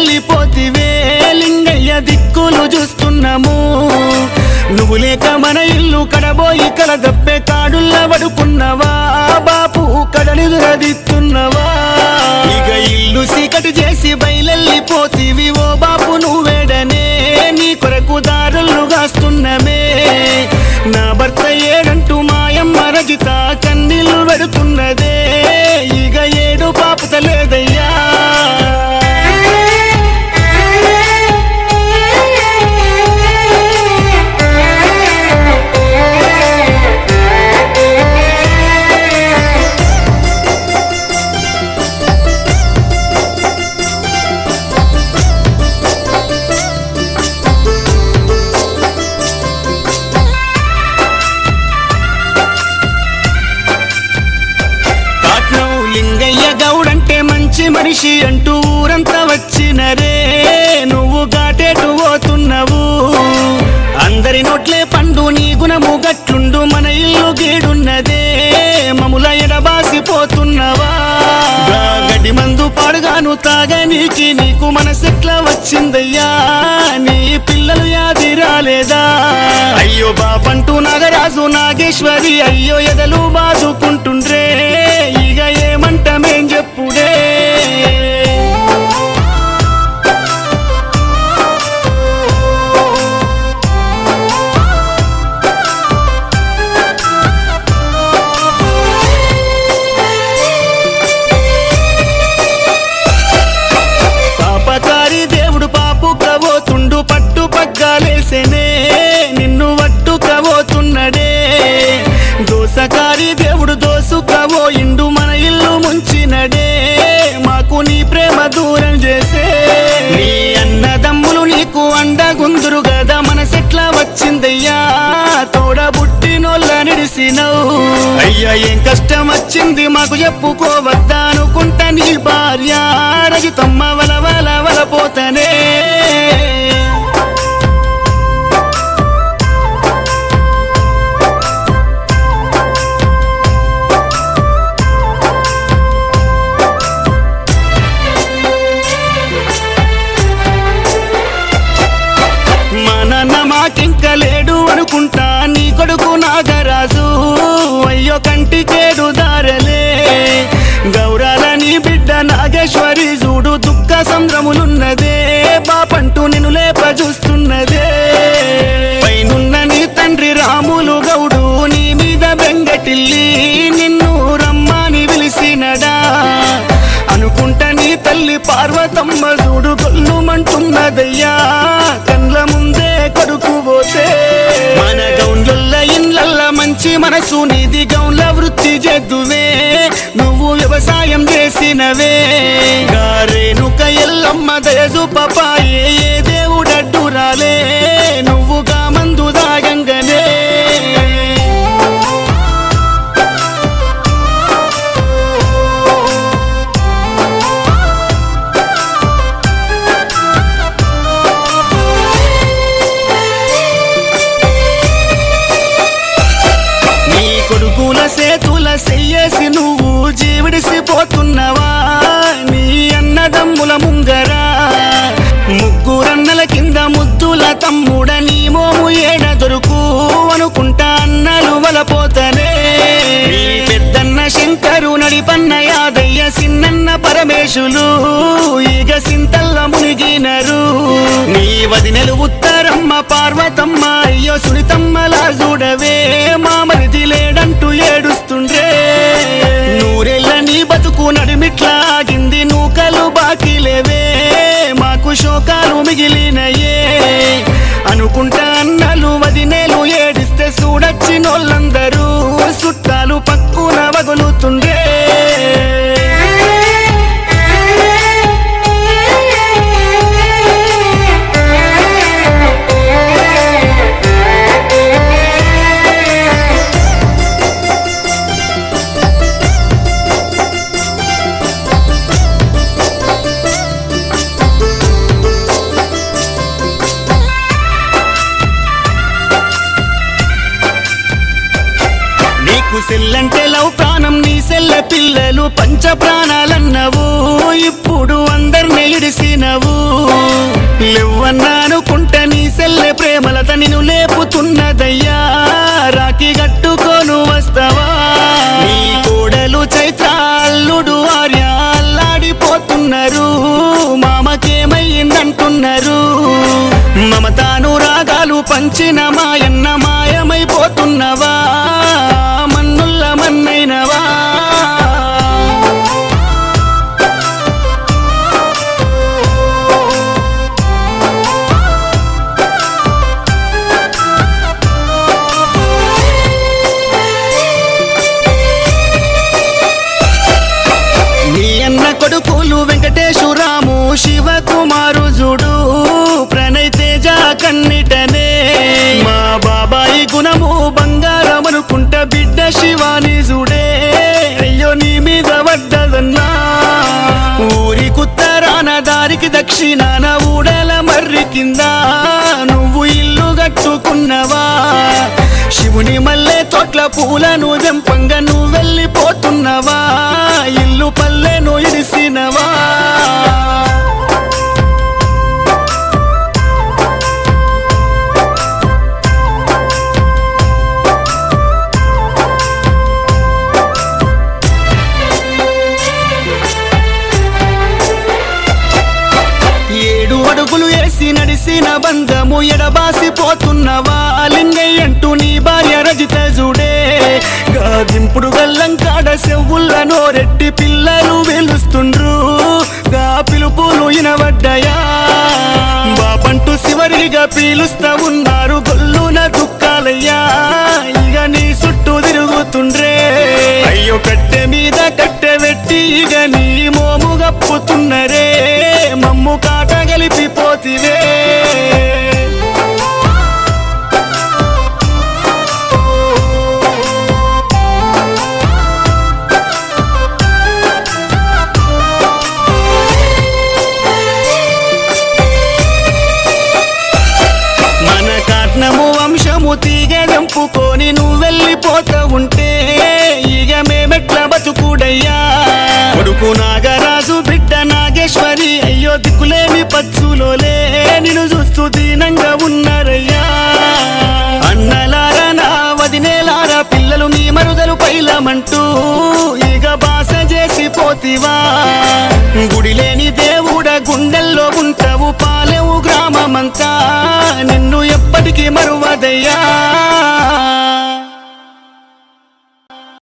బయలెళ్ళిపోతివే లింగయ్య దిక్కులు చూస్తున్నాము నువ్వు లేక మన ఇల్లు కడబోయి కలదప్పే కాడుల్ల పడుకున్నవా బాపు కడలిదురదిత్తున్నవా ఇక ఇల్లు సీకటి చేసి బయలెళ్ళిపోతివి ఓ బాపు నువ్వేడనే నీ కొరకు దారులు కాస్తున్నమే నా భర్త ఏడంటూ మాయమ్మ రజిత కన్నీళ్లు పెడుతున్నదే ఇక ఏడు పాపుతలేదయ్యా లింగయ్య గౌడంటే మంచి మనిషి అంటూ ఊరంతా వచ్చినరే నువ్వు గాటేటు పోతున్నావు అందరి నోట్లే పండు నీ గుణము గట్లుండు మన ఇల్లు గీడున్నదే మముల ఎడబాసిపోతున్నావా గడ్డి మందు పాడుగాను తాగనీకి నీకు మనసెట్లా వచ్చిందయ్యా నీ పిల్లలు యాది రాలేదా అయ్యో బాపంటూ నాగరాజు నాగేశ్వరి అయ్యో ఎదలు బాదుకుంటుండ్రే ఇక ఏమంటమేం చెప్పుడే పాపకారి దేవుడు పాపుకబోతుండు పట్టు పగ్గాలేసేనే నిన్ను వట్టుకబోతున్నడే దోసకారి దేవుడు దోసుకబోయిండు మన ఇల్లు ముంచినడే మాకు నీ ప్రేమ దూరం చేసే నీ అన్నదమ్ములు నీకు అండగుందురు గదా మనసెట్లా వచ్చిందయ్యా తోడబుట్టినోళ్ళ నిడిసినవు అయ్యా ఏం కష్టం వచ్చింది మాకు చెప్పుకోవద్దా అనుకుంటా నీ భార్య రజితమ్మ వల వల వలపోతనే మాకింక లేడు అనుకుంటా నీ కొడుకు నాగరాజు అయ్యో కంటికేడు దారలే గౌరాల నీ బిడ్డ నాగేశ్వరి చూడు దుఃఖ సంద్రములున్నదే బాపంటూ నిన్ను లేప చూస్తున్నదే పైనున్న నీ తండ్రి రాములు గౌడు నీ మీద బెంగటిల్లి నిన్ను రమ్మని పిలిసినడా అనుకుంటా నీ తల్లి పార్వతమ్మ చూడు గొల్లుమంటున్నదయ్యా కండ్ల ముందే కొడుకు పోతే మన గౌన్ల ఇండ్లల్ల మంచి మనసు నీది గౌన్ల వృత్తి చేద్దువే నువ్వు వ్యవసాయం చేసినవే గారేనుక ఎల్లమ్మ దయజు పాపాయే ఏ దేవుడడ్డు రాలే నువ్వుగా మందు దాగంగనే సేతుల చెయ్యేసి నువ్వు జీవిడిసిపోతున్నవా నీ అన్నదమ్ముల ముంగరా ముగ్గురన్నల కింద ముద్దుల తమ్ముడ నీ మోము ఏడ దొరుకు అనుకుంటా అన్నలు వలపోతనే పెద్దన్న శంకరు నడిపన్న యాదయ్య సిన్నన్న పరమేశులు ఇక సింతల్ల మునిగినరు నీ వదినలు ఉత్తరమ్మ పార్వతమ్మ అయ్యో సునితమ్మలా చూడవే మామరిది లేడంటూ ఏడుస్తుండ్రే నూరెళ్ళ నీ బతుకు నడిమిట్లాగింది నూకలు బాకీలేవే మాకు శోకాలు మిగిలినయే అనుకుంటా అన్నలు వదినేలు ఏడిస్తే చూడచ్చినోళ్ళందరూ చుట్టాలు పక్కున వగులుతుండే నీకు సెల్లంటే లవ్ ప్రాణం నీ సెల్ల పిల్లలు పంచ ప్రాణాలన్నవు ఇప్పుడు అందరిని ఇడిసినవు లేవన్నా అనుకుంట నీ సెల్లె ప్రేమలత నిన్ను లేపుతున్నదయ్యా రాఖీ కట్టుకోను వస్తావా నీ కోడలు చైత్ర అల్లుడు ఆర్య అల్లాడిపోతున్నారు మామకేమయ్యిందంటున్నారు మమతాను రాగాలు పంచిన మాయన్న మాయమైపోతున్నవా మన్నుల్ల మన్నైనవా నీ అన్న కొడుకులు వెంకటేశ్వరాము శివకుమారు జుడు ప్రణయ్ తేజ కన్నిటనే మా బాబాయి గుణము బంగారం అనుకుంట బిడ్డ శివాని జుడే అయ్యో నీ మీద పడ్డదన్నా ఊరి కుత్తరాన దారికి దక్షిణాన ఊడల మర్రి కింద నువ్వు ఇల్లు కట్టుకున్నవా శివుని మల్లె తోట్ల పూలను జంపంగా నువ్వు వెళ్ళిపోతున్నవా ఇల్లు పల్లెను ఇడిసినవా ఏడు అడుగులు వేసి నడిసిన బంధము ఎడబాసిపోతున్నవా లింగయ్య అంటూ నీ భార్య రజిత జుడే గాదింపుడు గల్లం కాడ సెవ్వుల్ల నోరెట్టి పిల్లలు వెలుస్తుండ్రు గా పిలుపులు ఇనవడ్డయా బాపంటూ శివరిగా పీలుస్తా ఉన్నారు గొల్లున దుఃఖాలయ్యా ఇక నీ చుట్టూ తిరుగుతుండ్రే అయ్యో కట్టె మీద కట్టె పెట్టి ఇక నీ మోము గప్పుతున్నరే మమ్ము కాట గలిపిపోతివే మన కాట్నము వంశము తీగెంపుకొని నువ్వు వెళ్ళిపోతా ఉంటే ఇక మేమెట్లా బతుకుడయ్యా కొడుకు నాగరాజు బిడ్డ నాగేశ్వరి అయ్యో దిక్కులేని పచ్చులోలే నిన్ను చూస్తూ దీనంగా ఉన్నారయ్యా అన్నలారా నా వదినేలారా పిల్లలు నీ మరుదలు పైలమంటూ ఇక బాస చేసి పోతివా గుడి లేని దేవుడ గుండెల్లో